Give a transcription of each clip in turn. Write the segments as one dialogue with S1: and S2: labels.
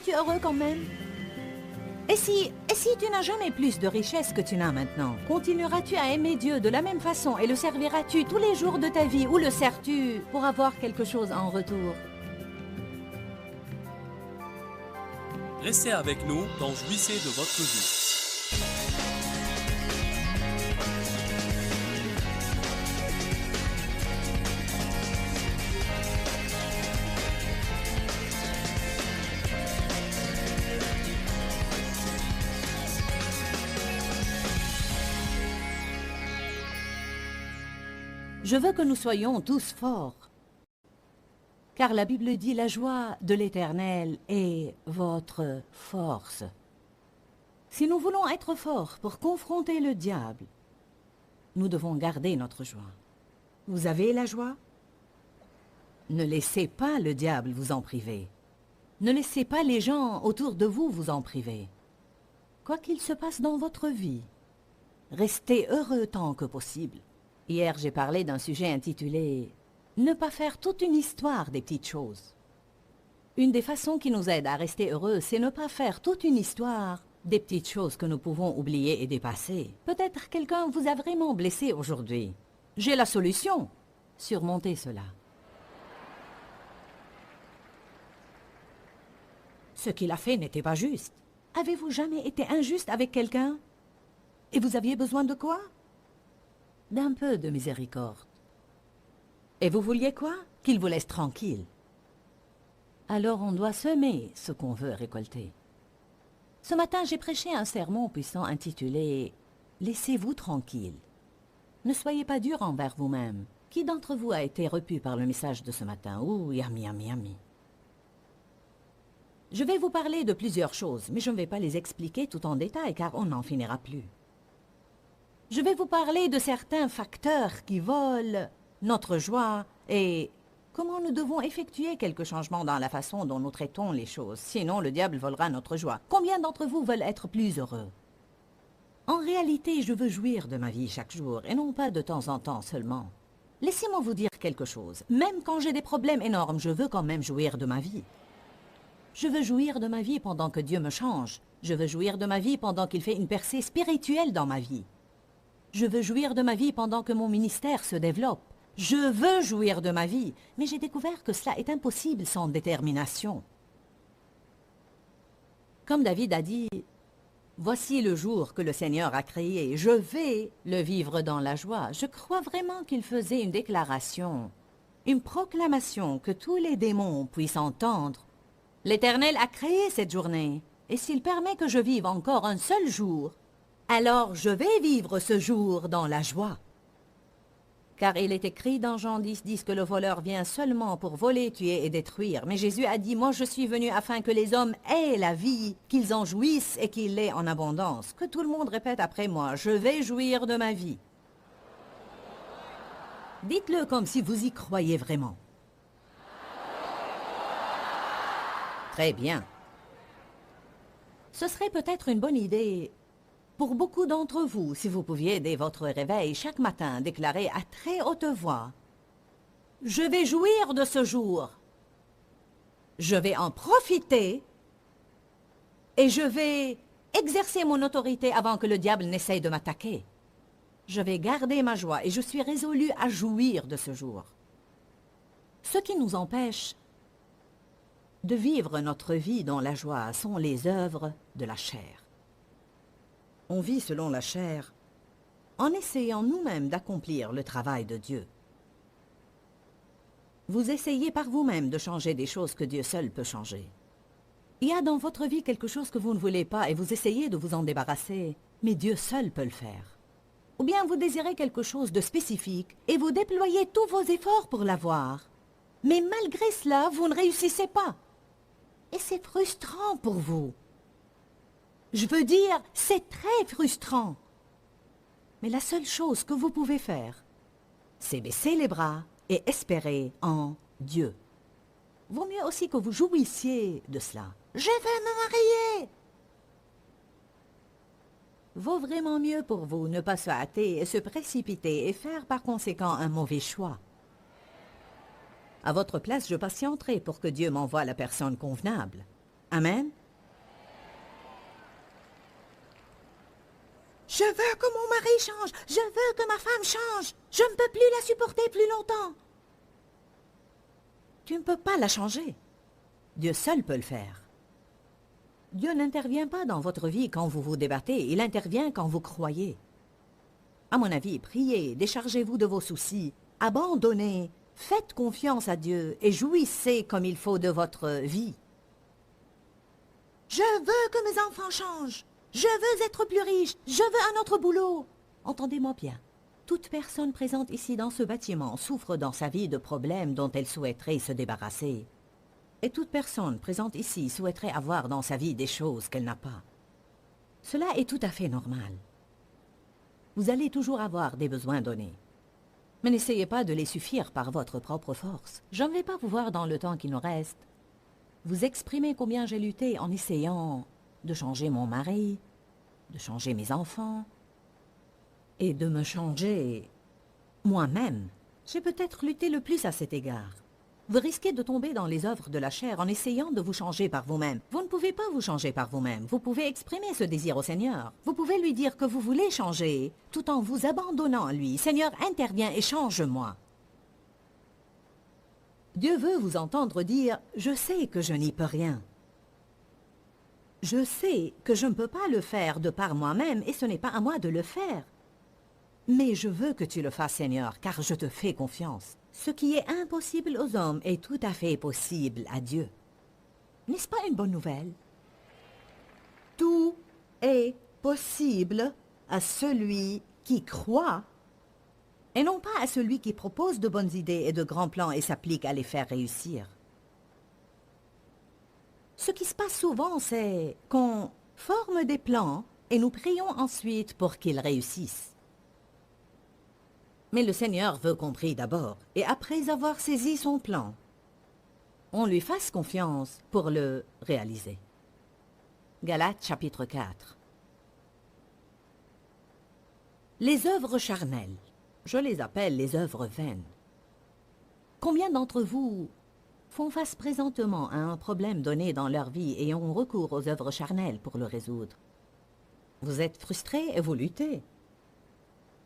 S1: Es-tu heureux quand même? Et si tu n'as jamais plus de richesse que tu n'as maintenant, continueras-tu à aimer Dieu de la même façon et le serviras-tu tous les jours de ta vie ou le sers-tu pour avoir quelque chose en retour?
S2: Restez avec nous dans Jouissez de votre vie.
S1: Je veux que nous soyons tous forts, car la Bible dit la joie de l'Éternel est votre force. Si nous voulons être forts pour confronter le diable, nous devons garder notre joie. Vous avez la joie? Ne laissez pas le diable vous en priver. Ne laissez pas les gens autour de vous vous en priver. Quoi qu'il se passe dans votre vie, restez heureux tant que possible. Hier, j'ai parlé d'un sujet intitulé « Ne pas faire toute une histoire des petites choses ». Une des façons qui nous aide à rester heureux, c'est ne pas faire toute une histoire des petites choses que nous pouvons oublier et dépasser. Peut-être quelqu'un vous a vraiment blessé aujourd'hui. J'ai la solution. Surmontez cela. Ce qu'il a fait n'était pas juste. Avez-vous jamais été injuste avec quelqu'un? Et vous aviez besoin de quoi? D'un peu de miséricorde. Et vous vouliez quoi? Qu'il vous laisse tranquille. Alors on doit semer ce qu'on veut récolter. Ce matin, j'ai prêché un sermon puissant intitulé « Laissez-vous tranquille ». Ne soyez pas dur envers vous-même. Qui d'entre vous a été repu par le message de ce matin? Ouh, yami, yami, yami. Je vais vous parler de plusieurs choses, mais je ne vais pas les expliquer tout en détail car on n'en finira plus. Je vais vous parler de certains facteurs qui volent notre joie et comment nous devons effectuer quelques changements dans la façon dont nous traitons les choses. Sinon, le diable volera notre joie. Combien d'entre vous veulent être plus heureux? En réalité, je veux jouir de ma vie chaque jour et non pas de temps en temps seulement. Laissez-moi vous dire quelque chose. Même quand j'ai des problèmes énormes, je veux quand même jouir de ma vie. Je veux jouir de ma vie pendant que Dieu me change. Je veux jouir de ma vie pendant qu'il fait une percée spirituelle dans ma vie. Je veux jouir de ma vie pendant que mon ministère se développe. Je veux jouir de ma vie, mais j'ai découvert que cela est impossible sans détermination. Comme David a dit, « Voici le jour que le Seigneur a créé, je vais le vivre dans la joie. » Je crois vraiment qu'il faisait une déclaration, une proclamation que tous les démons puissent entendre. L'Éternel a créé cette journée, et s'il permet que je vive encore un seul jour, alors je vais vivre ce jour dans la joie. Car il est écrit dans Jean 10, que le voleur vient seulement pour voler, tuer et détruire. Mais Jésus a dit, « Moi je suis venu afin que les hommes aient la vie, qu'ils en jouissent et qu'ils l'aient en abondance. » Que tout le monde répète après moi, « Je vais jouir de ma vie. » Dites-le comme si vous y croyez vraiment. Très bien. Ce serait peut-être une bonne idée pour beaucoup d'entre vous, si vous pouviez, dès votre réveil, chaque matin, déclarer à très haute voix « Je vais jouir de ce jour. Je vais en profiter et je vais exercer mon autorité avant que le diable n'essaye de m'attaquer. Je vais garder ma joie et je suis résolu à jouir de ce jour. » Ce qui nous empêche de vivre notre vie dans la joie sont les œuvres de la chair. On vit selon la chair en essayant nous-mêmes d'accomplir le travail de Dieu. Vous essayez par vous-même de changer des choses que Dieu seul peut changer. Il y a dans votre vie quelque chose que vous ne voulez pas et vous essayez de vous en débarrasser, mais Dieu seul peut le faire. Ou bien vous désirez quelque chose de spécifique et vous déployez tous vos efforts pour l'avoir. Mais malgré cela, vous ne réussissez pas. Et c'est frustrant pour vous. Je veux dire, c'est très frustrant. Mais la seule chose que vous pouvez faire, c'est baisser les bras et espérer en Dieu. Vaut mieux aussi que vous jouissiez de cela. Je vais me marier. Vaut vraiment mieux pour vous ne pas se hâter et se précipiter et faire par conséquent un mauvais choix. À votre place, je patienterai pour que Dieu m'envoie la personne convenable. Amen. Je veux que mon mari change. Je veux que ma femme change. Je ne peux plus la supporter plus longtemps. Tu ne peux pas la changer. Dieu seul peut le faire. Dieu n'intervient pas dans votre vie quand vous vous débattez. Il intervient quand vous croyez. À mon avis, priez, déchargez-vous de vos soucis, abandonnez, faites confiance à Dieu et jouissez comme il faut de votre vie. Je veux que mes enfants changent. Je veux être plus riche. Je veux un autre boulot. Entendez-moi bien. Toute personne présente ici dans ce bâtiment souffre dans sa vie de problèmes dont elle souhaiterait se débarrasser. Et toute personne présente ici souhaiterait avoir dans sa vie des choses qu'elle n'a pas. Cela est tout à fait normal. Vous allez toujours avoir des besoins donnés. Mais n'essayez pas de les suffire par votre propre force. Je ne vais pas vous voir dans le temps qui nous reste. Vous exprimez combien j'ai lutté en essayant de changer mon mari, de changer mes enfants, et de me changer moi-même. J'ai peut-être lutté le plus à cet égard. Vous risquez de tomber dans les œuvres de la chair en essayant de vous changer par vous-même. Vous ne pouvez pas vous changer par vous-même. Vous pouvez exprimer ce désir au Seigneur. Vous pouvez lui dire que vous voulez changer, tout en vous abandonnant à lui. Seigneur, interviens et change-moi. Dieu veut vous entendre dire « Je sais que je n'y peux rien. Je sais que je ne peux pas le faire de par moi-même et ce n'est pas à moi de le faire. Mais je veux que tu le fasses, Seigneur, car je te fais confiance. Ce qui est impossible aux hommes est tout à fait possible à Dieu. N'est-ce pas une bonne nouvelle? Tout est possible à celui qui croit et non pas à celui qui propose de bonnes idées et de grands plans et s'applique à les faire réussir. Ce qui se passe souvent, c'est qu'on forme des plans et nous prions ensuite pour qu'ils réussissent. Mais le Seigneur veut qu'on prie d'abord, et après avoir saisi son plan, on lui fasse confiance pour le réaliser. Galates chapitre 4. Les œuvres charnelles, je les appelle les œuvres vaines. Combien d'entre vous font face présentement à un problème donné dans leur vie et ont recours aux œuvres charnelles pour le résoudre? Vous êtes frustrés et vous luttez.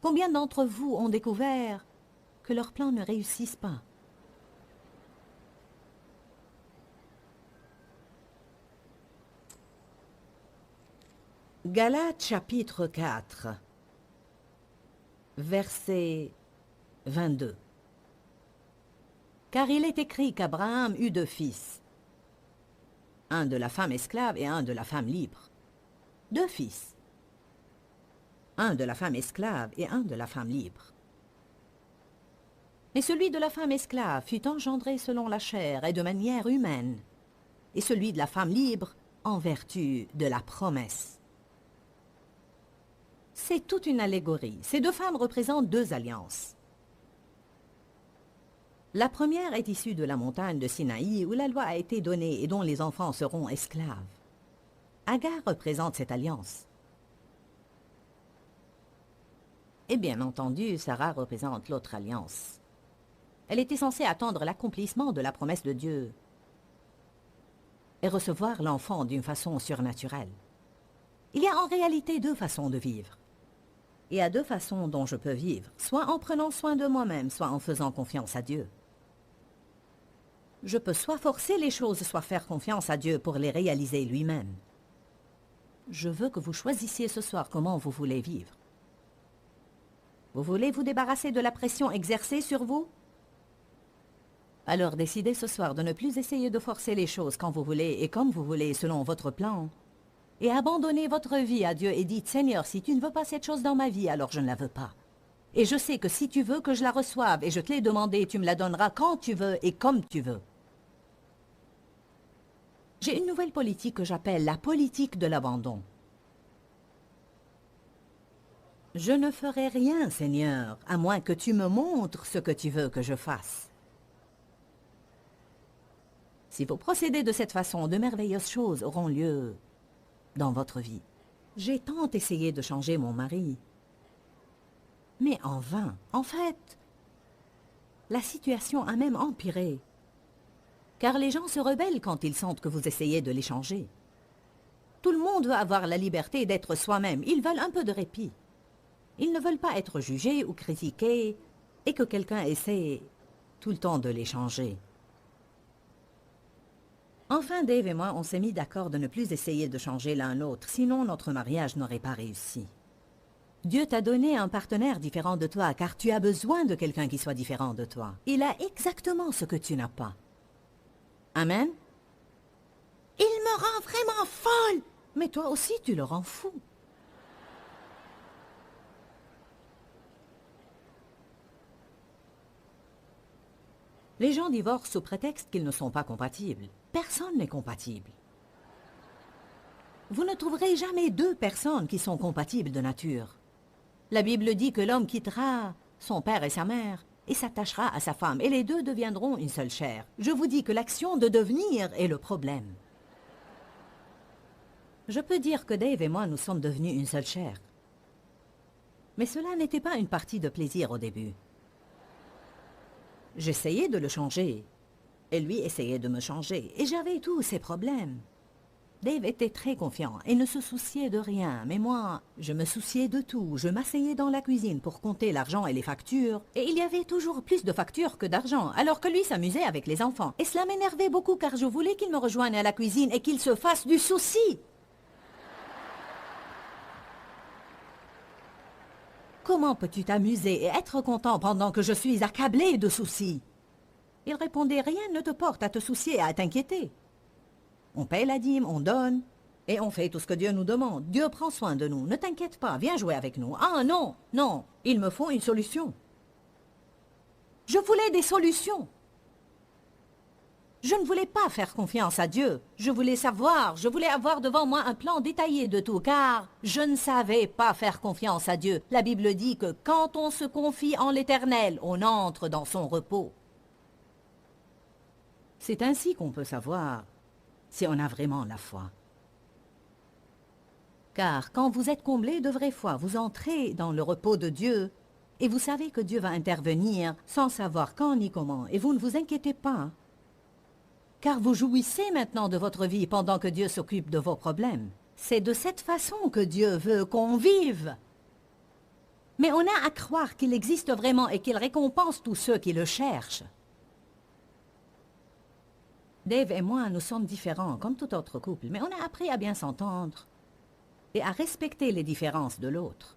S1: Combien d'entre vous ont découvert que leurs plans ne réussissent pas? Galates chapitre 4, verset 22. Car il est écrit qu'Abraham eut 2 fils, un de la femme esclave et un de la femme libre. 2 fils. Un de la femme esclave et un de la femme libre. Et celui de la femme esclave fut engendré selon la chair et de manière humaine, et celui de la femme libre en vertu de la promesse. C'est toute une allégorie. Ces 2 femmes représentent 2 alliances. La première est issue de la montagne de Sinaï où la loi a été donnée et dont les enfants seront esclaves. Agar représente cette alliance. Et bien entendu, Sarah représente l'autre alliance. Elle était censée attendre l'accomplissement de la promesse de Dieu et recevoir l'enfant d'une façon surnaturelle. Il y a en réalité 2 façons de vivre. Il y a 2 façons dont je peux vivre, soit en prenant soin de moi-même, soit en faisant confiance à Dieu. Je peux soit forcer les choses, soit faire confiance à Dieu pour les réaliser lui-même. Je veux que vous choisissiez ce soir comment vous voulez vivre. Vous voulez vous débarrasser de la pression exercée sur vous? Alors décidez ce soir de ne plus essayer de forcer les choses quand vous voulez et comme vous voulez selon votre plan. Et abandonnez votre vie à Dieu et dites « Seigneur, si tu ne veux pas cette chose dans ma vie, alors je ne la veux pas. Et je sais que si tu veux que je la reçoive et je te l'ai demandé, tu me la donneras quand tu veux et comme tu veux. » J'ai une nouvelle politique que j'appelle la politique de l'abandon. Je ne ferai rien, Seigneur, à moins que tu me montres ce que tu veux que je fasse. Si vous procédez de cette façon, de merveilleuses choses auront lieu dans votre vie. J'ai tant essayé de changer mon mari, mais en vain. En fait, la situation a même empiré. Car les gens se rebellent quand ils sentent que vous essayez de les changer. Tout le monde veut avoir la liberté d'être soi-même. Ils veulent un peu de répit. Ils ne veulent pas être jugés ou critiqués et que quelqu'un essaie tout le temps de les changer. Enfin, Dave et moi, on s'est mis d'accord de ne plus essayer de changer l'un l'autre, sinon notre mariage n'aurait pas réussi. Dieu t'a donné un partenaire différent de toi, car tu as besoin de quelqu'un qui soit différent de toi. Il a exactement ce que tu n'as pas. Amen? Il me rend vraiment folle! Mais toi aussi, tu le rends fou. Les gens divorcent sous prétexte qu'ils ne sont pas compatibles. Personne n'est compatible. Vous ne trouverez jamais deux personnes qui sont compatibles de nature. La Bible dit que l'homme quittera son père et sa mère et s'attachera à sa femme, et les deux deviendront une seule chair. Je vous dis que l'action de devenir est le problème. Je peux dire que Dave et moi, nous sommes devenus une seule chair. Mais cela n'était pas une partie de plaisir au début. J'essayais de le changer, et lui essayait de me changer, et j'avais tous ces problèmes. Dave était très confiant et ne se souciait de rien, mais moi, je me souciais de tout. Je m'asseyais dans la cuisine pour compter l'argent et les factures, et il y avait toujours plus de factures que d'argent, alors que lui s'amusait avec les enfants. Et cela m'énervait beaucoup car je voulais qu'il me rejoigne à la cuisine et qu'il se fasse du souci. Comment peux-tu t'amuser et être content pendant que je suis accablé de soucis? Il répondait, rien ne te porte à te soucier et à t'inquiéter. On paie la dîme, on donne, et on fait tout ce que Dieu nous demande. Dieu prend soin de nous, ne t'inquiète pas, viens jouer avec nous. Ah non, non, il me faut une solution. Je voulais des solutions. Je ne voulais pas faire confiance à Dieu. Je voulais savoir, je voulais avoir devant moi un plan détaillé de tout, car je ne savais pas faire confiance à Dieu. La Bible dit que quand on se confie en l'Éternel, on entre dans son repos. C'est ainsi qu'on peut savoir si on a vraiment la foi. Car quand vous êtes comblé de vraie foi, vous entrez dans le repos de Dieu et vous savez que Dieu va intervenir sans savoir quand ni comment, et vous ne vous inquiétez pas. Car vous jouissez maintenant de votre vie pendant que Dieu s'occupe de vos problèmes. C'est de cette façon que Dieu veut qu'on vive. Mais on a à croire qu'il existe vraiment et qu'il récompense tous ceux qui le cherchent. Dave et moi, nous sommes différents comme tout autre couple, mais on a appris à bien s'entendre et à respecter les différences de l'autre.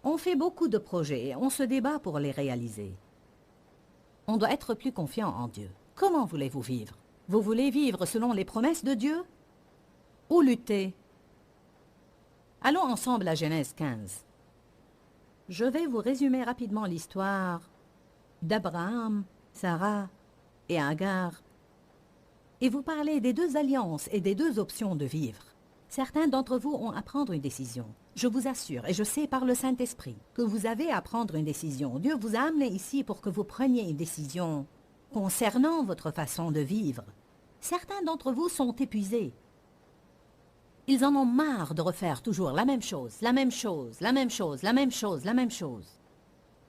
S1: On fait beaucoup de projets et on se débat pour les réaliser. On doit être plus confiant en Dieu. Comment voulez-vous vivre? Vous voulez vivre selon les promesses de Dieu ou lutter? Allons ensemble à Genèse 15. Je vais vous résumer rapidement l'histoire d'Abraham, Sarah et Agar, et vous parler des deux alliances et des deux options de vivre. Certains d'entre vous ont à prendre une décision. Je vous assure, et je sais par le Saint-Esprit, que vous avez à prendre une décision. Dieu vous a amené ici pour que vous preniez une décision concernant votre façon de vivre. Certains d'entre vous sont épuisés. Ils en ont marre de refaire toujours la même chose, la même chose, la même chose, la même chose, la même chose.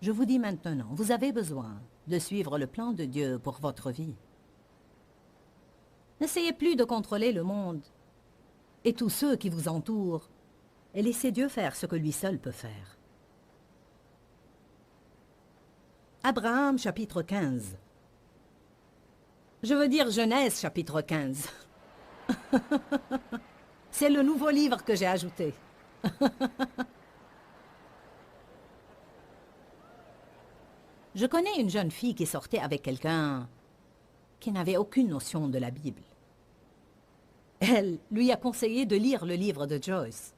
S1: Je vous dis maintenant, vous avez besoin de suivre le plan de Dieu pour votre vie. N'essayez plus de contrôler le monde et tous ceux qui vous entourent, et laissez Dieu faire ce que lui seul peut faire. Abraham, chapitre 15. Je veux dire Genèse, chapitre 15. C'est le nouveau livre que j'ai ajouté. Je connais une jeune fille qui sortait avec quelqu'un qui n'avait aucune notion de la Bible. Elle lui a conseillé de lire le livre de Joyce.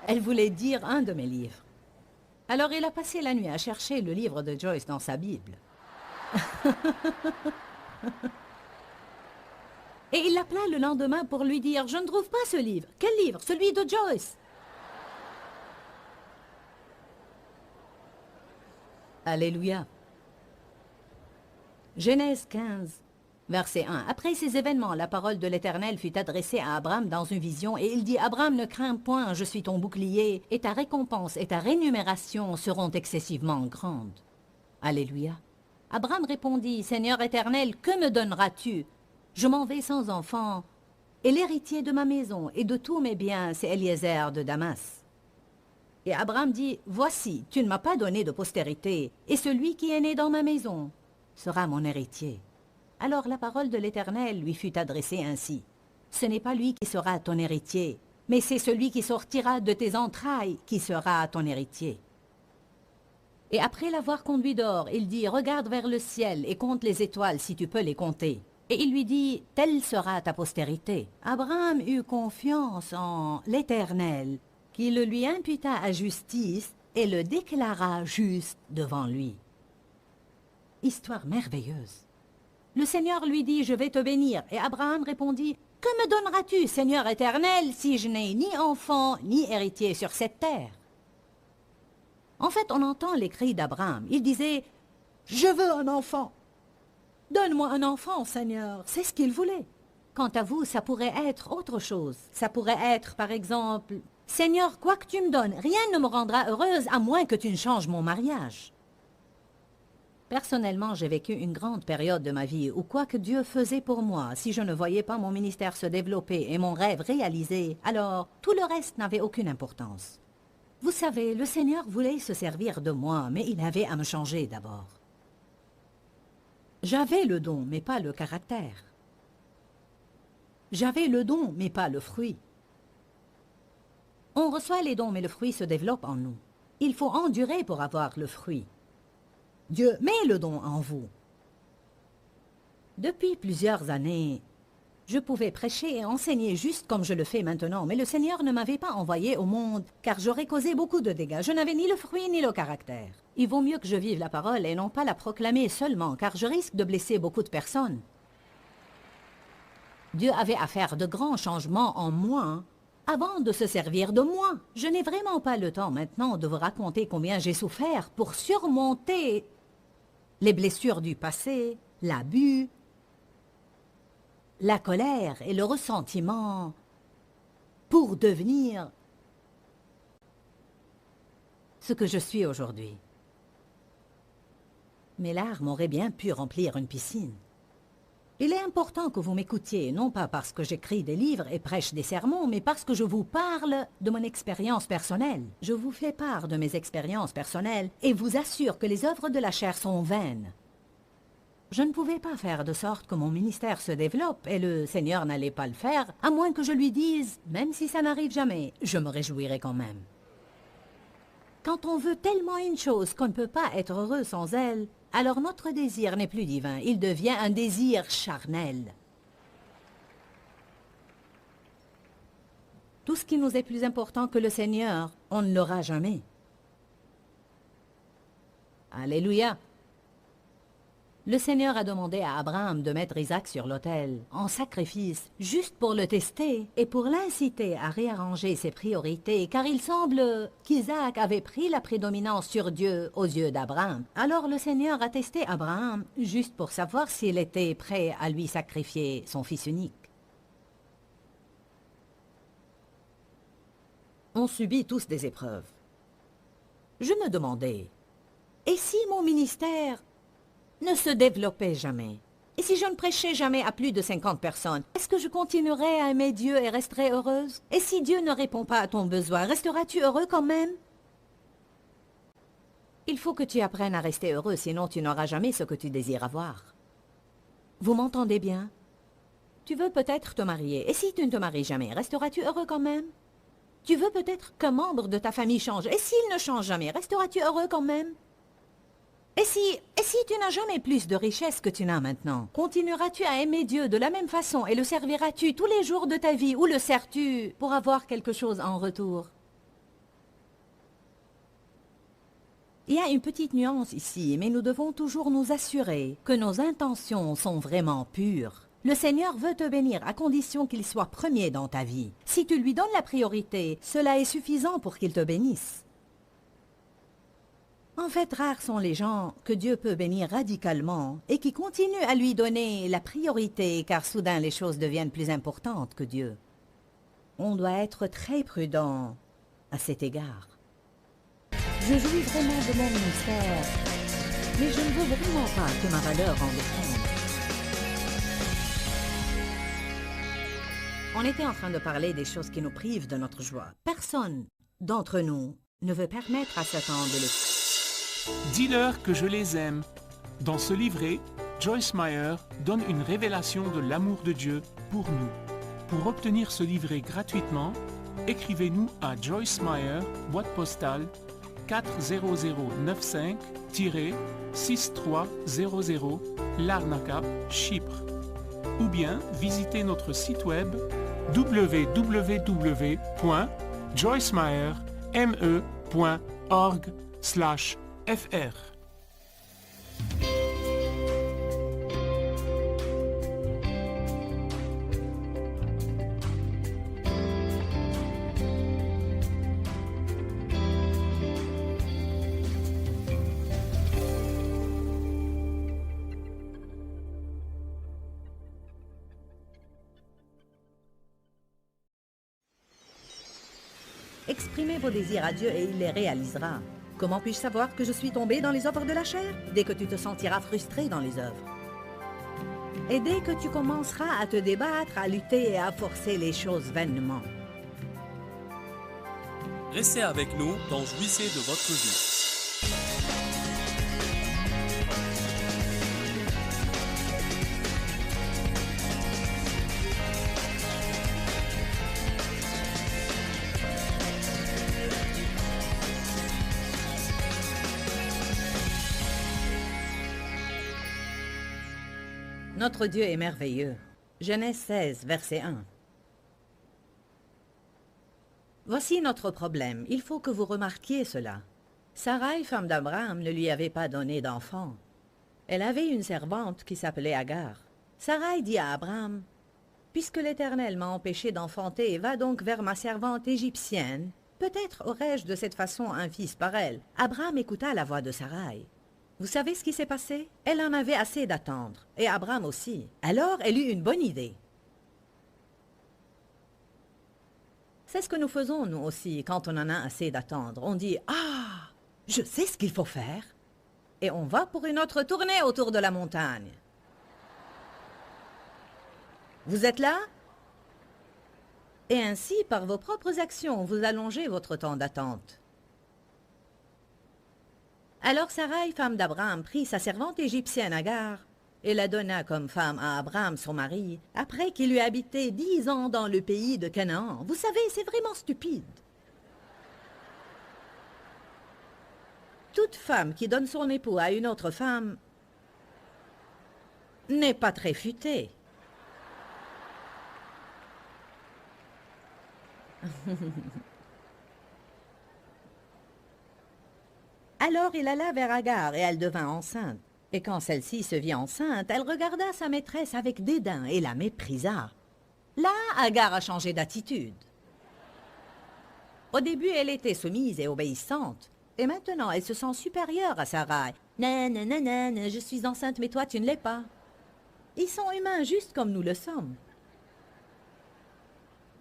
S1: Elle voulait dire un de mes livres. Alors il a passé la nuit à chercher le livre de Joyce dans sa Bible. Et il l'appela le lendemain pour lui dire « Je ne trouve pas ce livre. Quel livre? Celui de Joyce. » Alléluia. Genèse 15, verset 1. Après ces événements, la parole de l'Éternel fut adressée à Abraham dans une vision, et il dit, « Abraham, ne crains point, je suis ton bouclier, et ta récompense et ta rémunération seront excessivement grandes. » Alléluia. Abraham répondit, « Seigneur éternel, que me donneras-tu? Je m'en vais sans enfant, et l'héritier de ma maison et de tous mes biens, c'est Eliezer de Damas. » Et Abraham dit, « Voici, tu ne m'as pas donné de postérité, et celui qui est né dans ma maison sera mon héritier. » Alors la parole de l'Éternel lui fut adressée ainsi, « Ce n'est pas lui qui sera ton héritier, mais c'est celui qui sortira de tes entrailles qui sera ton héritier. » Et après l'avoir conduit dehors, il dit, « Regarde vers le ciel et compte les étoiles si tu peux les compter. » Et il lui dit, « Telle sera ta postérité. » Abraham eut confiance en l'Éternel, qui le lui imputa à justice et le déclara juste devant lui. Histoire merveilleuse. Le Seigneur lui dit, « Je vais te bénir. » Et Abraham répondit, « Que me donneras-tu, Seigneur éternel, si je n'ai ni enfant ni héritier sur cette terre ?» En fait, on entend les cris d'Abraham. Il disait, « Je veux un enfant. Donne-moi un enfant, Seigneur. » C'est ce qu'il voulait. Quant à vous, ça pourrait être autre chose. Ça pourrait être, par exemple, « Seigneur, quoi que tu me donnes, rien ne me rendra heureuse à moins que tu ne changes mon mariage. » Personnellement, j'ai vécu une grande période de ma vie où quoi que Dieu faisait pour moi, si je ne voyais pas mon ministère se développer et mon rêve réalisé, alors tout le reste n'avait aucune importance. Vous savez, le Seigneur voulait se servir de moi, mais il avait à me changer d'abord. J'avais le don, mais pas le caractère. J'avais le don, mais pas le fruit. On reçoit les dons, mais le fruit se développe en nous. Il faut endurer pour avoir le fruit. Dieu met le don en vous. Depuis plusieurs années, je pouvais prêcher et enseigner juste comme je le fais maintenant, mais le Seigneur ne m'avait pas envoyé au monde, car j'aurais causé beaucoup de dégâts. Je n'avais ni le fruit ni le caractère. Il vaut mieux que je vive la parole et non pas la proclamer seulement, car je risque de blesser beaucoup de personnes. Dieu avait à faire de grands changements en moi avant de se servir de moi. Je n'ai vraiment pas le temps maintenant de vous raconter combien j'ai souffert pour surmonter les blessures du passé, l'abus, la colère et le ressentiment pour devenir ce que je suis aujourd'hui. Mes larmes auraient bien pu remplir une piscine. Il est important que vous m'écoutiez, non pas parce que j'écris des livres et prêche des sermons, mais parce que je vous parle de mon expérience personnelle. Je vous fais part de mes expériences personnelles et vous assure que les œuvres de la chair sont vaines. Je ne pouvais pas faire de sorte que mon ministère se développe et le Seigneur n'allait pas le faire, à moins que je lui dise, même si ça n'arrive jamais, je me réjouirai quand même. Quand on veut tellement une chose qu'on ne peut pas être heureux sans elle, alors notre désir n'est plus divin, il devient un désir charnel. Tout ce qui nous est plus important que le Seigneur, on ne l'aura jamais. Alléluia. Le Seigneur a demandé à Abraham de mettre Isaac sur l'autel, en sacrifice, juste pour le tester et pour l'inciter à réarranger ses priorités, car il semble qu'Isaac avait pris la prédominance sur Dieu aux yeux d'Abraham. Alors le Seigneur a testé Abraham, juste pour savoir s'il était prêt à lui sacrifier son fils unique. On subit tous des épreuves. Je me demandais, et si mon ministère ne se développait jamais? Et si je ne prêchais jamais à plus de 50 personnes, est-ce que je continuerais à aimer Dieu et resterais heureuse? Et si Dieu ne répond pas à ton besoin, resteras-tu heureux quand même? Il faut que tu apprennes à rester heureux, sinon tu n'auras jamais ce que tu désires avoir. Vous m'entendez bien? Tu veux peut-être te marier, et si tu ne te maries jamais, resteras-tu heureux quand même? Tu veux peut-être qu'un membre de ta famille change, et s'il ne change jamais, resteras-tu heureux quand même? Et si tu n'as jamais plus de richesse que tu n'as maintenant, continueras-tu à aimer Dieu de la même façon et le serviras-tu tous les jours de ta vie ou le sers-tu pour avoir quelque chose en retour? Il y a une petite nuance ici, mais nous devons toujours nous assurer que nos intentions sont vraiment pures. Le Seigneur veut te bénir à condition qu'il soit premier dans ta vie. Si tu lui donnes la priorité, cela est suffisant pour qu'il te bénisse. En fait, rares sont les gens que Dieu peut bénir radicalement et qui continuent à lui donner la priorité car soudain les choses deviennent plus importantes que Dieu. On doit être très prudent à cet égard. Je jouis vraiment de mon ministère Mais je ne veux vraiment pas que ma valeur en dépende. On était en train de parler des choses qui nous privent de notre joie. Personne d'entre nous ne veut permettre à Satan de le...
S3: Dis-leur que je les aime. Dans ce livret, Joyce Meyer donne une révélation de l'amour de Dieu pour nous. Pour obtenir ce livret gratuitement, écrivez-nous à Joyce Meyer, boîte postale 40095-6300, Larnaca, Chypre. Ou bien visitez notre site web www.joycemeyer.org/fr.
S1: Exprimez vos désirs à Dieu et il les réalisera. Comment puis-je savoir que je suis tombé dans les œuvres de la chair? Dès que tu te sentiras frustré dans les œuvres. Et dès que tu commenceras à te débattre, à lutter et à forcer les choses vainement.
S2: Restez avec nous dans Jouissez de votre vie.
S1: Notre Dieu est merveilleux. Genèse 16, verset 1. Voici notre problème. Il faut que vous remarquiez cela. Sarai, femme d'Abraham, ne lui avait pas donné d'enfant. Elle avait une servante qui s'appelait Agar. Sarai dit à Abraham, « Puisque l'Éternel m'a empêché d'enfanter, va donc vers ma servante égyptienne. Peut-être aurai-je de cette façon un fils par elle. » Abraham écouta la voix de Sarai. Vous savez ce qui s'est passé? Elle en avait assez d'attendre, et Abraham aussi. Alors, elle eut une bonne idée. C'est ce que nous faisons, nous aussi, quand on en a assez d'attendre. On dit, « Ah, je sais ce qu'il faut faire. » Et on va pour une autre tournée autour de la montagne. Vous êtes là? Et ainsi, par vos propres actions, vous allongez votre temps d'attente. Alors Sarai, femme d'Abraham, prit sa servante égyptienne Agar et la donna comme femme à Abraham, son mari, après qu'il eut habité 10 ans dans le pays de Canaan. Vous savez, c'est vraiment stupide. Toute femme qui donne son époux à une autre femme n'est pas très futée. Alors il alla vers Agar et elle devint enceinte. Et quand celle-ci se vit enceinte, elle regarda sa maîtresse avec dédain et la méprisa. Là, Agar a changé d'attitude. Au début, elle était soumise et obéissante. Et maintenant, elle se sent supérieure à Sarai. « Non, non, non, non, je suis enceinte, mais toi, tu ne l'es pas. » Ils sont humains juste comme nous le sommes.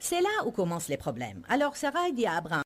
S1: C'est là où commencent les problèmes. Alors Sarai dit à Abraham,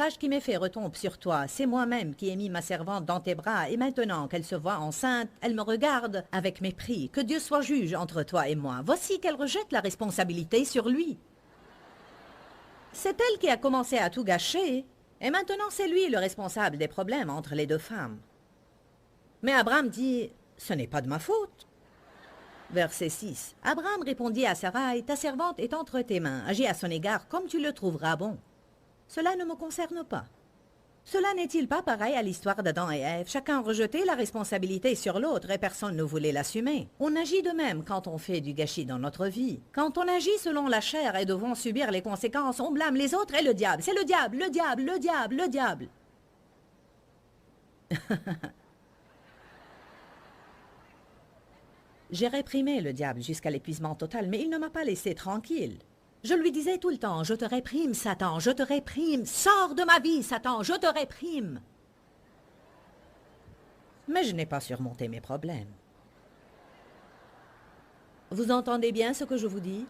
S1: l'ouvrage qui m'est fait retombe sur toi. C'est moi-même qui ai mis ma servante dans tes bras, et maintenant qu'elle se voit enceinte, elle me regarde avec mépris. Que Dieu soit juge entre toi et moi. Voici qu'elle rejette la responsabilité sur lui. C'est elle qui a commencé à tout gâcher, et maintenant c'est lui le responsable des problèmes entre les deux femmes. Mais Abraham dit, ce n'est pas de ma faute. Verset 6. Abraham répondit à Sarai, ta servante est entre tes mains, agis à son égard comme tu le trouveras bon. Cela ne me concerne pas. Cela n'est-il pas pareil à l'histoire d'Adam et Ève? Chacun rejetait la responsabilité sur l'autre et personne ne voulait l'assumer. On agit de même quand on fait du gâchis dans notre vie. Quand on agit selon la chair et devons subir les conséquences, on blâme les autres et le diable. C'est le diable, le diable, le diable, le diable. J'ai réprimé le diable jusqu'à l'épuisement total, mais il ne m'a pas laissé tranquille. Je lui disais tout le temps, je te réprime, Satan, je te réprime, sors de ma vie, Satan, je te réprime. Mais je n'ai pas surmonté mes problèmes. Vous entendez bien ce que je vous dis?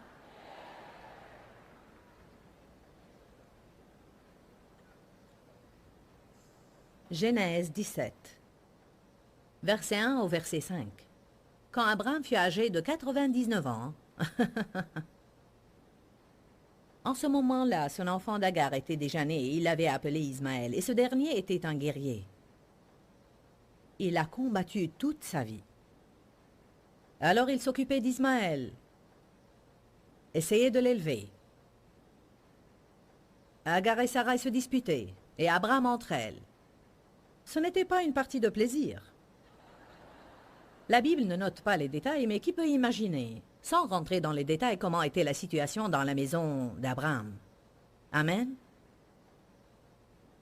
S1: Genèse 17, verset 1 au verset 5. Quand Abraham fut âgé de 99 ans, en ce moment-là, son enfant d'Agar était déjà né et il l'avait appelé Ismaël, et ce dernier était un guerrier. Il a combattu toute sa vie. Alors il s'occupait d'Ismaël, essayait de l'élever. Agar et Sarai se disputaient, et Abraham entre elles. Ce n'était pas une partie de plaisir. La Bible ne note pas les détails, mais qui peut imaginer, sans rentrer dans les détails, comment était la situation dans la maison d'Abraham? Amen.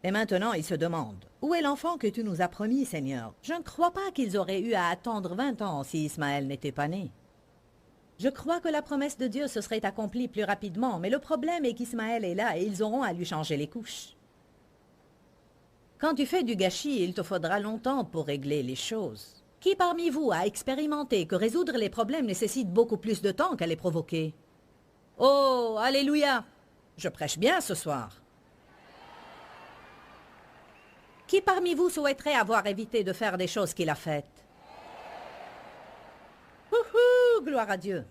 S1: Et maintenant, il se demande, où est l'enfant que tu nous as promis, Seigneur? Je ne crois pas qu'ils auraient eu à attendre 20 ans si Ismaël n'était pas né. Je crois que la promesse de Dieu se serait accomplie plus rapidement, mais le problème est qu'Ismaël est là et ils auront à lui changer les couches. Quand tu fais du gâchis, il te faudra longtemps pour régler les choses. Qui parmi vous a expérimenté que résoudre les problèmes nécessite beaucoup plus de temps qu'à les provoquer? Oh, alléluia! Je prêche bien ce soir. Qui parmi vous souhaiterait avoir évité de faire des choses qu'il a faites? Wouhou, gloire à Dieu!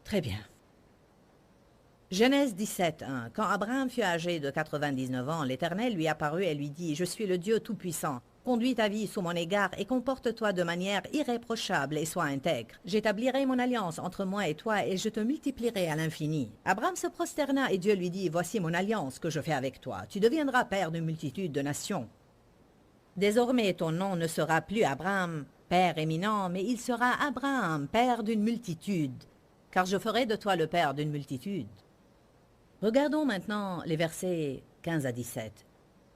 S1: Très bien. Genèse 17, 1. Quand Abraham fut âgé de 99 ans, l'Éternel lui apparut et lui dit, « Je suis le Dieu Tout-Puissant. Conduis ta vie sous mon égard et comporte-toi de manière irréprochable et sois intègre. J'établirai mon alliance entre moi et toi et je te multiplierai à l'infini. » Abraham se prosterna et Dieu lui dit, « Voici mon alliance que je fais avec toi. Tu deviendras père d'une multitude de nations. Désormais ton nom ne sera plus Abraham, père éminent, mais il sera Abraham, père d'une multitude, car je ferai de toi le père d'une multitude. » Regardons maintenant les versets 15 à 17.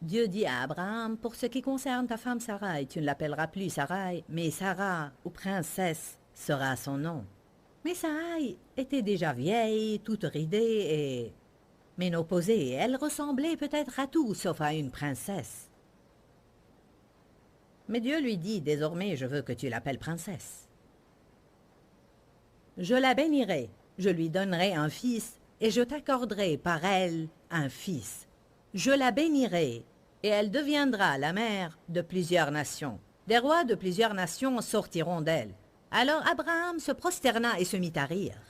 S1: Dieu dit à Abraham, « Pour ce qui concerne ta femme Sarai, tu ne l'appelleras plus Sarai, mais Sarah, ou princesse, sera son nom. » Mais Sarai était déjà vieille, toute ridée et ménopausée. Elle ressemblait peut-être à tout sauf à une princesse. Mais Dieu lui dit, « Désormais, je veux que tu l'appelles princesse. Je la bénirai, je lui donnerai un fils, et je t'accorderai par elle un fils. Je la bénirai, et elle deviendra la mère de plusieurs nations. Des rois de plusieurs nations sortiront d'elle. » Alors Abraham se prosterna et se mit à rire.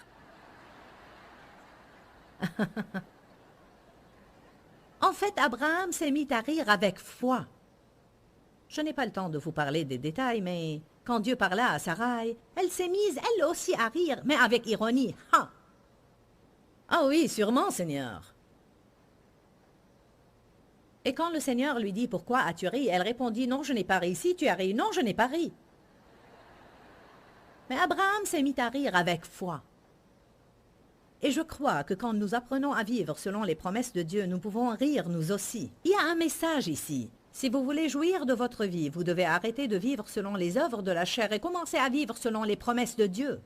S1: En fait, Abraham s'est mis à rire avec foi. Je n'ai pas le temps de vous parler des détails, mais quand Dieu parla à Sarai, elle s'est mise elle aussi à rire, mais avec ironie. Ha! Ah oui, sûrement, Seigneur. Et quand le Seigneur lui dit, « Pourquoi as-tu ri ?» Elle répondit, « Non, je n'ai pas ri. Si tu as ri, non, je n'ai pas ri. » Mais Abraham s'est mis à rire avec foi. Et je crois que quand nous apprenons à vivre selon les promesses de Dieu, nous pouvons rire nous aussi. Il y a un message ici. Si vous voulez jouir de votre vie, vous devez arrêter de vivre selon les œuvres de la chair et commencer à vivre selon les promesses de Dieu.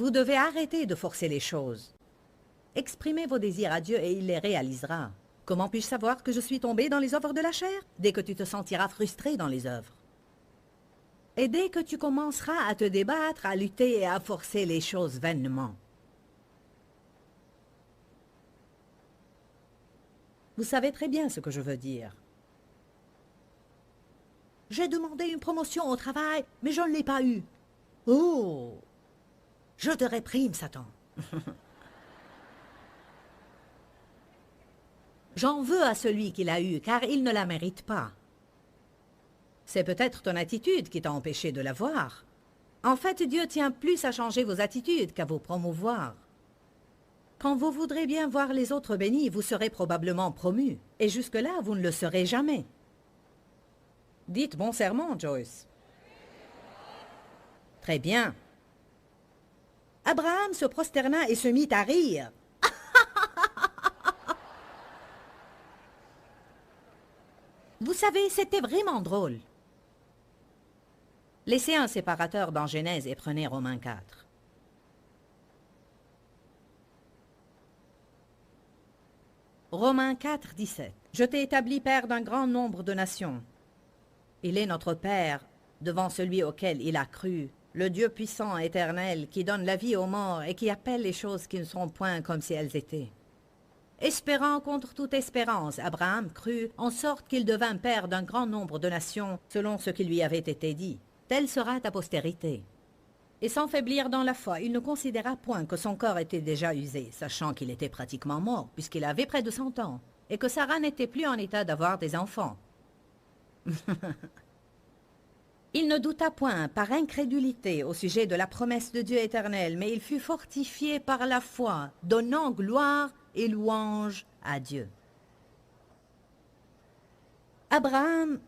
S1: Vous devez arrêter de forcer les choses. Exprimez vos désirs à Dieu et il les réalisera. Comment puis-je savoir que je suis tombé dans les œuvres de la chair? Dès que tu te sentiras frustré dans les œuvres. Et dès que tu commenceras à te débattre, à lutter et à forcer les choses vainement. Vous savez très bien ce que je veux dire. J'ai demandé une promotion au travail, mais je ne l'ai pas eue. Oh! Je te réprime, Satan. J'en veux à celui qui l'a eu, car il ne la mérite pas. C'est peut-être ton attitude qui t'a empêché de l'avoir. En fait, Dieu tient plus à changer vos attitudes qu'à vous promouvoir. Quand vous voudrez bien voir les autres bénis, vous serez probablement promus. Et jusque-là, vous ne le serez jamais. Dites bon serment, Joyce. Très bien. Abraham se prosterna et se mit à rire. Vous savez, c'était vraiment drôle. Laissez un séparateur dans Genèse et prenez Romains 4. Romains 4, 17. Je t'ai établi père d'un grand nombre de nations. Il est notre Père, devant celui auquel il a cru, le Dieu puissant, éternel, qui donne la vie aux morts et qui appelle les choses qui ne sont point comme si elles étaient. Espérant contre toute espérance, Abraham crut, en sorte qu'il devint père d'un grand nombre de nations, selon ce qui lui avait été dit. Telle sera ta postérité. Et sans faiblir dans la foi, il ne considéra point que son corps était déjà usé, sachant qu'il était pratiquement mort, puisqu'il avait près de 100 ans, et que Sarah n'était plus en état d'avoir des enfants. Il ne douta point par incrédulité au sujet de la promesse de Dieu éternel, mais il fut fortifié par la foi, donnant gloire et louange à Dieu. Abraham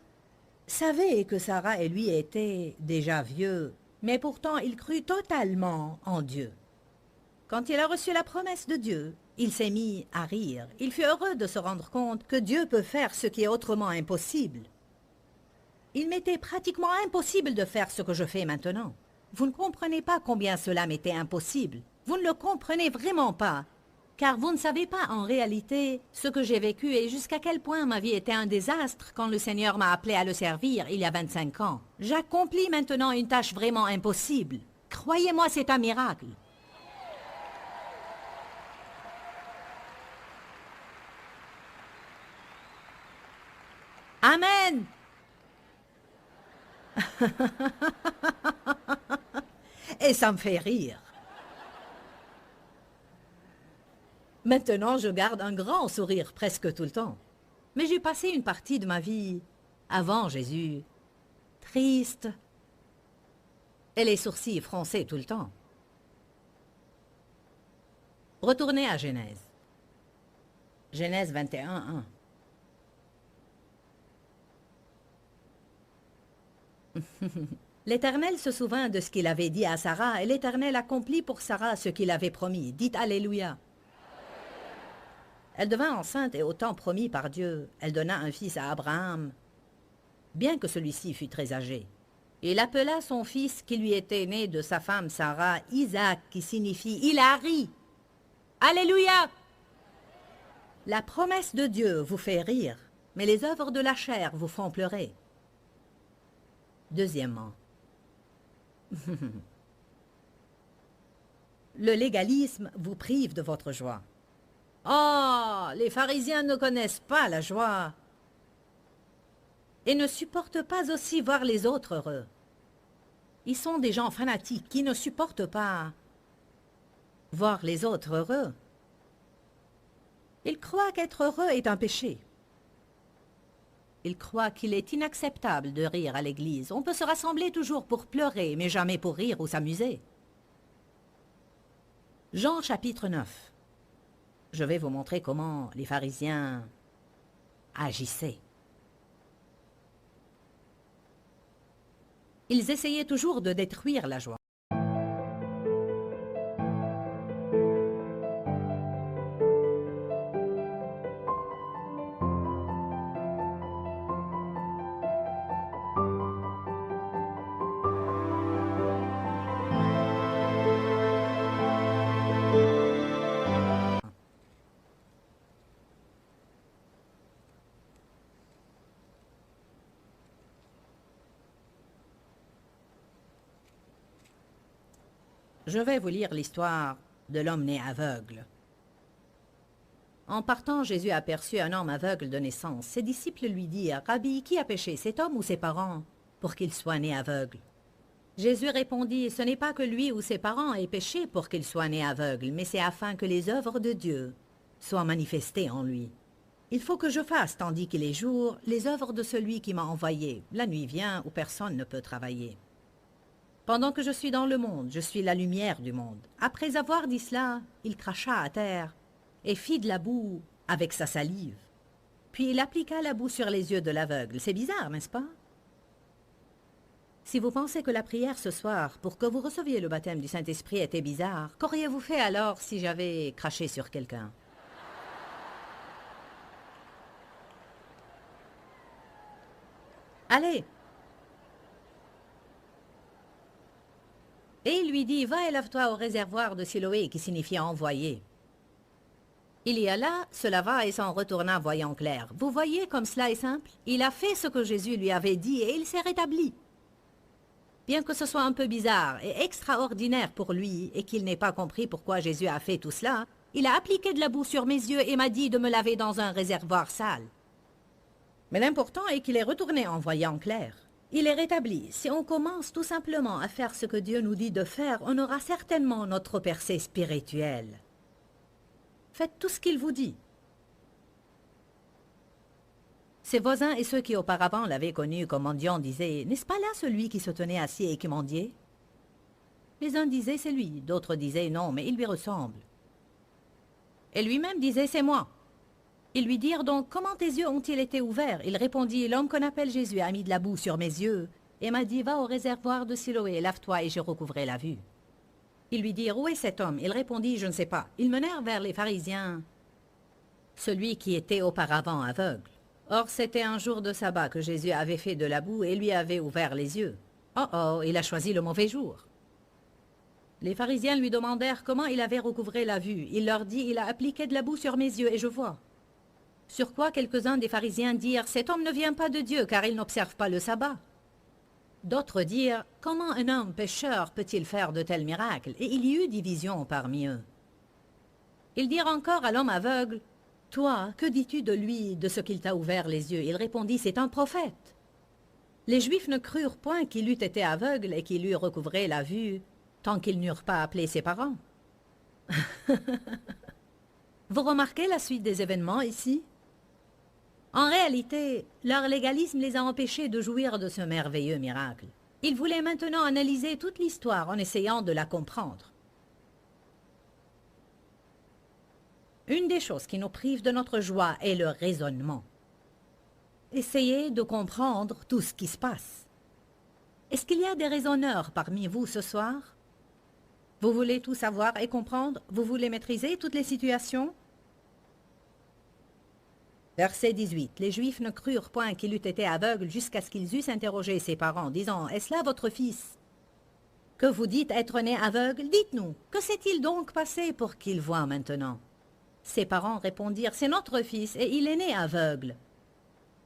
S1: savait que Sarah et lui étaient déjà vieux, mais pourtant il crut totalement en Dieu. Quand il a reçu la promesse de Dieu, il s'est mis à rire. Il fut heureux de se rendre compte que Dieu peut faire ce qui est autrement impossible. Il m'était pratiquement impossible de faire ce que je fais maintenant. Vous ne comprenez pas combien cela m'était impossible. Vous ne le comprenez vraiment pas, car vous ne savez pas en réalité ce que j'ai vécu et jusqu'à quel point ma vie était un désastre quand le Seigneur m'a appelé à le servir il y a 25 ans. J'accomplis maintenant une tâche vraiment impossible. Croyez-moi, c'est un miracle. Amen. Et ça me fait rire. Maintenant, je garde un grand sourire presque tout le temps. Mais j'ai passé une partie de ma vie, avant Jésus, triste, et les sourcils froncés tout le temps. Retournez à Genèse. Genèse 21, 1. L'Éternel se souvint de ce qu'il avait dit à Sarah, et l'Éternel accomplit pour Sarah ce qu'il avait promis. Dites Alléluia. Elle devint enceinte et au temps promis par Dieu, elle donna un fils à Abraham, bien que celui-ci fût très âgé. Il appela son fils qui lui était né de sa femme Sarah, Isaac, qui signifie « il a ri ». Alléluia. La promesse de Dieu vous fait rire, mais les œuvres de la chair vous font pleurer. Deuxièmement, le légalisme vous prive de votre joie. Oh, les pharisiens ne connaissent pas la joie et ne supportent pas aussi voir les autres heureux. Ils sont des gens fanatiques qui ne supportent pas voir les autres heureux. Ils croient qu'être heureux est un péché. Ils croient qu'il est inacceptable de rire à l'église. On peut se rassembler toujours pour pleurer, mais jamais pour rire ou s'amuser. Jean chapitre 9. Je vais vous montrer comment les pharisiens agissaient. Ils essayaient toujours de détruire la joie. Je vais vous lire l'histoire de l'homme né aveugle. En partant, Jésus aperçut un homme aveugle de naissance. Ses disciples lui dirent, « Rabbi, qui a péché, cet homme ou ses parents, pour qu'il soit né aveugle ?» Jésus répondit, « Ce n'est pas que lui ou ses parents aient péché pour qu'il soit né aveugle, mais c'est afin que les œuvres de Dieu soient manifestées en lui. Il faut que je fasse, tandis qu'il est jour, les œuvres de celui qui m'a envoyé. La nuit vient où personne ne peut travailler. Pendant que je suis dans le monde, je suis la lumière du monde. » Après avoir dit cela, il cracha à terre et fit de la boue avec sa salive. Puis il appliqua la boue sur les yeux de l'aveugle. C'est bizarre, n'est-ce pas? Si vous pensez que la prière ce soir, pour que vous receviez le baptême du Saint-Esprit, était bizarre, qu'auriez-vous fait alors si j'avais craché sur quelqu'un? Allez! Et il lui dit, « Va et lave-toi au réservoir de Siloé, qui signifie envoyer. » Il y alla, se lava et s'en retourna voyant clair. Vous voyez comme cela est simple? Il a fait ce que Jésus lui avait dit et il s'est rétabli. Bien que ce soit un peu bizarre et extraordinaire pour lui et qu'il n'ait pas compris pourquoi Jésus a fait tout cela, il a appliqué de la boue sur mes yeux et m'a dit de me laver dans un réservoir sale. Mais l'important est qu'il est retourné en voyant clair. Il est rétabli. Si on commence tout simplement à faire ce que Dieu nous dit de faire, on aura certainement notre percée spirituelle. Faites tout ce qu'il vous dit. Ses voisins et ceux qui auparavant l'avaient connu comme mendiant disaient, « N'est-ce pas là celui qui se tenait assis et qui mendiait ?» Les uns disaient, « C'est lui », d'autres disaient, « Non, mais il lui ressemble. » Et lui-même disait, « C'est moi. » Ils lui dirent donc, « Comment tes yeux ont-ils été ouverts ?» Il répondit, « L'homme qu'on appelle Jésus a mis de la boue sur mes yeux et m'a dit, va au réservoir de Siloé, lave-toi et je recouvrai la vue. » Ils lui dirent, « Où est cet homme ?» Il répondit, « Je ne sais pas. » Ils menèrent vers les pharisiens celui qui était auparavant aveugle. Or, c'était un jour de sabbat que Jésus avait fait de la boue et lui avait ouvert les yeux. Oh, il a choisi le mauvais jour. Les pharisiens lui demandèrent comment il avait recouvré la vue. Il leur dit, il a appliqué de la boue sur mes yeux et je vois. Sur quoi quelques-uns des pharisiens dirent, cet homme ne vient pas de Dieu car il n'observe pas le sabbat. D'autres dirent, comment un homme pécheur peut-il faire de tels miracles? Et il y eut division parmi eux. Ils dirent encore à l'homme aveugle, toi, que dis-tu de lui, de ce qu'il t'a ouvert les yeux? Il répondit, c'est un prophète. Les Juifs ne crurent point qu'il eût été aveugle et qu'il eût recouvré la vue, tant qu'ils n'eurent pas appelé ses parents. Vous remarquez la suite des événements ici? En réalité, leur légalisme les a empêchés de jouir de ce merveilleux miracle. Ils voulaient maintenant analyser toute l'histoire en essayant de la comprendre. Une des choses qui nous prive de notre joie est le raisonnement. Essayez de comprendre tout ce qui se passe. Est-ce qu'il y a des raisonneurs parmi vous ce soir? Vous voulez tout savoir et comprendre? Vous voulez maîtriser toutes les situations? Verset 18. Les Juifs ne crurent point qu'il eût été aveugle jusqu'à ce qu'ils eussent interrogé ses parents, disant, « Est-ce là votre fils? Que vous dites être né aveugle? Dites-nous, que s'est-il donc passé pour qu'il voie maintenant? » Ses parents répondirent, « C'est notre fils et il est né aveugle.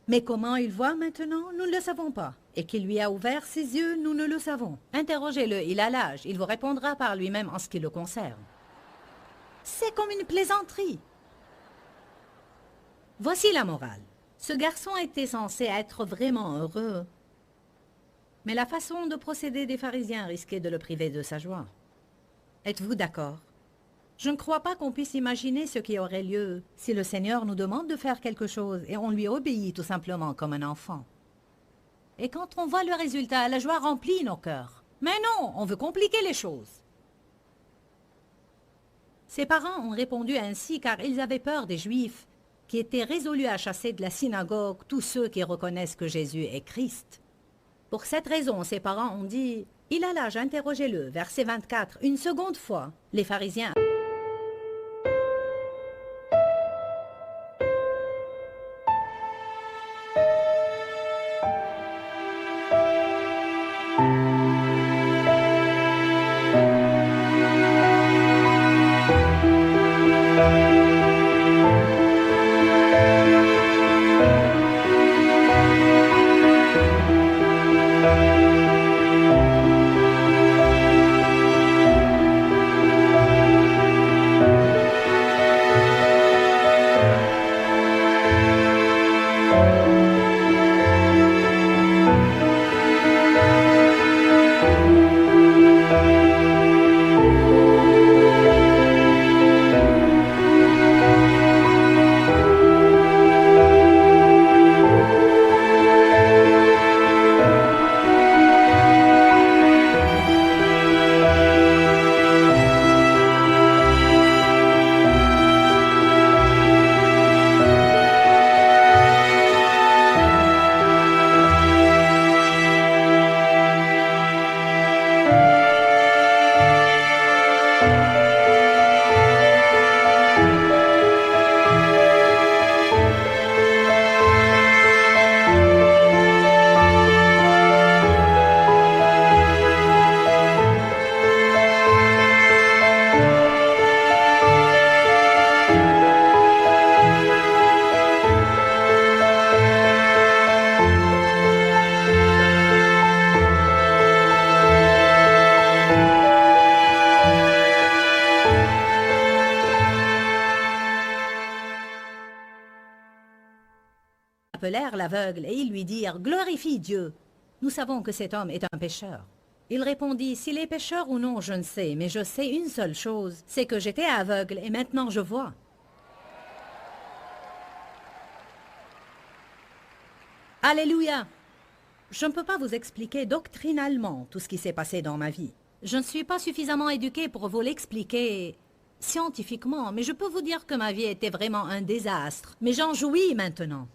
S1: Mais comment il voit maintenant? Nous ne le savons pas. Et qui lui a ouvert ses yeux, nous ne le savons. Interrogez-le, il a l'âge, il vous répondra par lui-même en ce qui le concerne. » C'est comme une plaisanterie. Voici la morale. Ce garçon était censé être vraiment heureux. Mais la façon de procéder des pharisiens risquait de le priver de sa joie. Êtes-vous d'accord? Je ne crois pas qu'on puisse imaginer ce qui aurait lieu si le Seigneur nous demande de faire quelque chose et on lui obéit tout simplement comme un enfant. Et quand on voit le résultat, la joie remplit nos cœurs. Mais non, on veut compliquer les choses. Ses parents ont répondu ainsi car ils avaient peur des Juifs qui étaient résolus à chasser de la synagogue tous ceux qui reconnaissent que Jésus est Christ. Pour cette raison, ses parents ont dit, « Il a l'âge, interrogez-le. » Verset 24, une seconde fois, les pharisiens... appelèrent l'aveugle et ils lui dirent « Glorifie Dieu, nous savons que cet homme est un pécheur. » Il répondit « S'il est pécheur ou non, je ne sais, mais je sais une seule chose, c'est que j'étais aveugle et maintenant je vois. » Alléluia! Je ne peux pas vous expliquer doctrinalement tout ce qui s'est passé dans ma vie. Je ne suis pas suffisamment éduquée pour vous l'expliquer scientifiquement, mais je peux vous dire que ma vie était vraiment un désastre. Mais j'en jouis maintenant.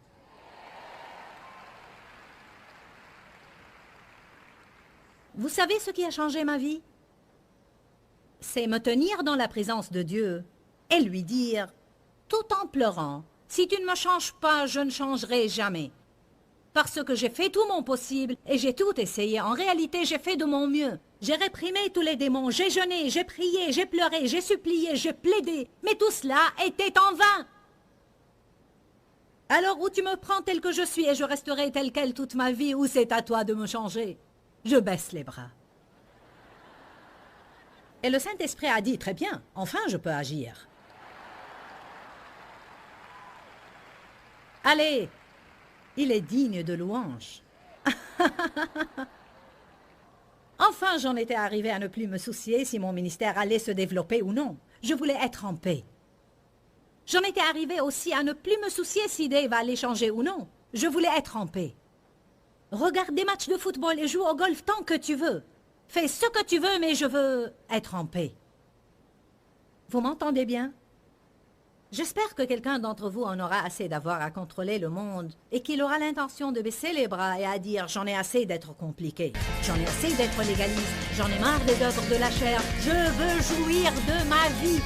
S1: Vous savez ce qui a changé ma vie? C'est me tenir dans la présence de Dieu et lui dire, tout en pleurant, « Si tu ne me changes pas, je ne changerai jamais. » Parce que j'ai fait tout mon possible et j'ai tout essayé. En réalité, j'ai fait de mon mieux. J'ai réprimé tous les démons, j'ai jeûné, j'ai prié, j'ai pleuré, j'ai supplié, j'ai plaidé. Mais tout cela était en vain. Alors où tu me prends tel que je suis et je resterai tel quel toute ma vie, ou c'est à toi de me changer? Je baisse les bras. Et le Saint-Esprit a dit, très bien, enfin je peux agir. Allez, il est digne de louange. Enfin, j'en étais arrivé à ne plus me soucier si mon ministère allait se développer ou non. Je voulais être en paix. J'en étais arrivé aussi à ne plus me soucier si Dave allait changer ou non. Je voulais être en paix. Regarde des matchs de football et joue au golf tant que tu veux. Fais ce que tu veux, mais je veux être en paix. Vous m'entendez bien? J'espère que quelqu'un d'entre vous en aura assez d'avoir à contrôler le monde et qu'il aura l'intention de baisser les bras et à dire « J'en ai assez d'être compliqué, j'en ai assez d'être légaliste, j'en ai marre des œuvres de la chair, je veux jouir de ma vie !»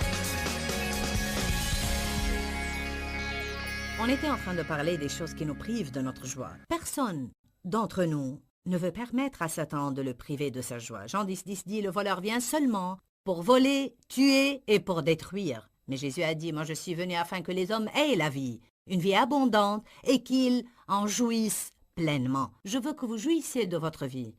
S1: On était en train de parler des choses qui nous privent de notre joie. Personne d'entre nous ne veut permettre à Satan de le priver de sa joie. Jean 10,10 dit « Le voleur vient seulement pour voler, tuer et pour détruire. » Mais Jésus a dit, moi je suis venu afin que les hommes aient la vie, une vie abondante, et qu'ils en jouissent pleinement. Je veux que vous jouissiez de votre vie.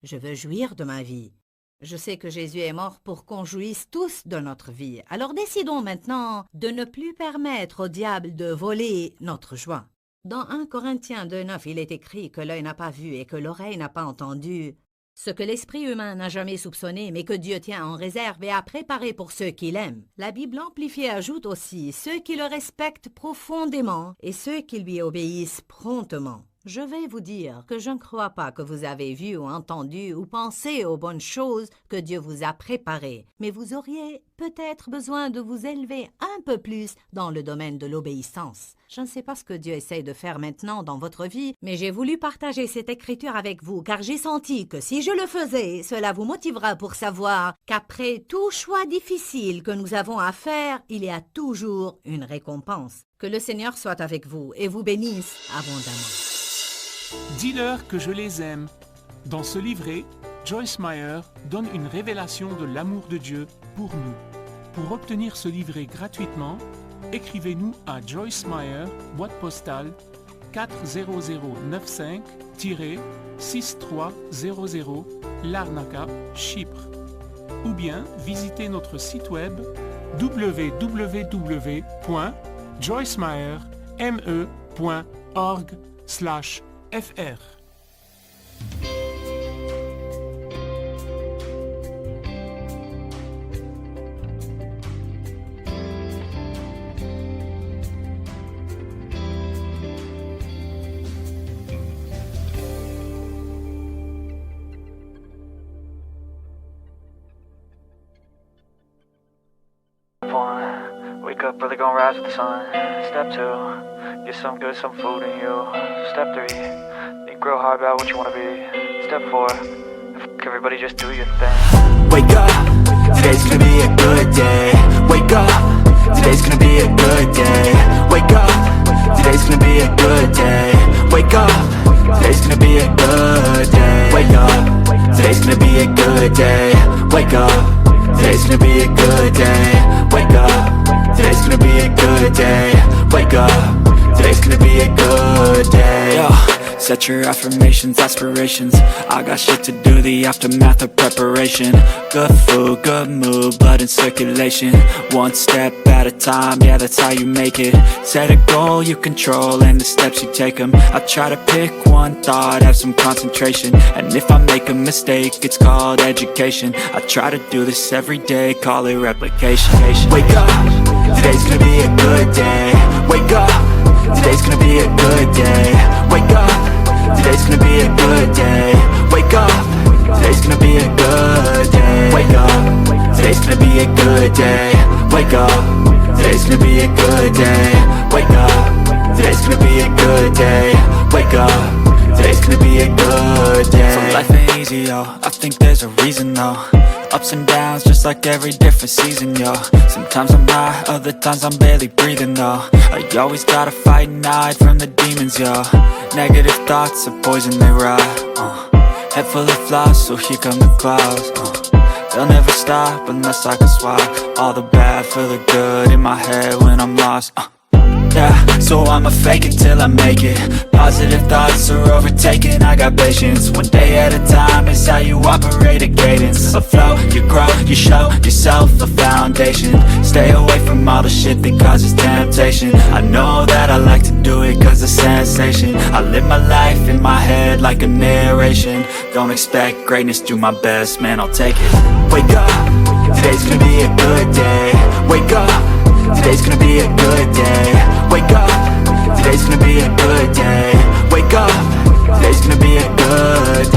S1: Je veux jouir de ma vie. Je sais que Jésus est mort pour qu'on jouisse tous de notre vie. Alors décidons maintenant de ne plus permettre au diable de voler notre joie. Dans 1 Corinthiens 2,9, il est écrit que l'œil n'a pas vu et que l'oreille n'a pas entendu ce que l'esprit humain n'a jamais soupçonné, mais que Dieu tient en réserve et a préparé pour ceux qui l'aiment. La Bible amplifiée ajoute aussi ceux qui le respectent profondément et ceux qui lui obéissent promptement. Je vais vous dire que je ne crois pas que vous avez vu ou entendu ou pensé aux bonnes choses que Dieu vous a préparées, mais vous auriez peut-être besoin de vous élever un peu plus dans le domaine de l'obéissance. Je ne sais pas ce que Dieu essaie de faire maintenant dans votre vie, mais j'ai voulu partager cette écriture avec vous car j'ai senti que si je le faisais, cela vous motivera pour savoir qu'après tout choix difficile que nous avons à faire, il y a toujours une récompense. Que le Seigneur soit avec vous et vous bénisse abondamment.
S3: Dis-leur que je les aime. Dans ce livret, Joyce Meyer donne une révélation de l'amour de Dieu pour nous. Pour obtenir ce livret gratuitement, écrivez-nous à Joyce Meyer, boîte postale 40095-6300 Larnaca, Chypre. Ou bien visitez notre site web www.joycemeyer.org/fr.
S4: Wake up, brother, gonna rise with the sun. Step 2, get some good, some food in you. Step 3, think real hard about what you wanna be. Step 4, everybody just do your thing.
S5: Wake up, today's gonna be a good day. Wake up, today's gonna be a good day. Wake up, today's gonna be a good day. Wake up, today's gonna be a good day. Wake up, today's gonna be a good day. Wake up, today's gonna be a good day. Wake up, today's gonna be a good day. Wake up, today's gonna be a good day. Yo, Set your affirmations, aspirations. I got shit to do, the aftermath of preparation. Good food, good mood, blood in circulation. One step at a time, yeah, that's how you make it. Set a goal you control and the steps you take them. I try to pick one thought, have some concentration. And if I make a mistake, it's called education. I try to do this every day, call it replication. Wake up, today's gonna be a good day. Wake up, today's gonna be a good day. Wake up, today's gonna be a good day. Wake up, today's gonna be a good day. Wake up, today's gonna be a good day. Wake up, today's gonna be a good day. Wake up, today's gonna be a good day. Wake up, today's gonna be a good day. So life ain't easy, yo, I think there's a reason though. Ups and downs, just like every different season, yo. Sometimes I'm high, other times I'm barely breathing, though. I always gotta fight and hide from the demons, yo. Negative thoughts are poison, they rot. Head full of flies, so here come the clouds. They'll never stop unless I can swap all the bad for the good in my head when I'm lost. Yeah, so I'ma fake it till I make it. Positive thoughts are overtaken, I got patience. One day at a time is how you operate a cadence. A flow, you grow, you show yourself a foundation. Stay away from all the shit that causes temptation. I know that I like to do it cause it's sensation. I live my life in my head like a narration. Don't expect greatness, do my best, man, I'll take it. Wake up, today's gonna be a good day. Wake up, today's gonna be a good day. Wake up, today's gonna be a good day. Wake up, today's gonna be a good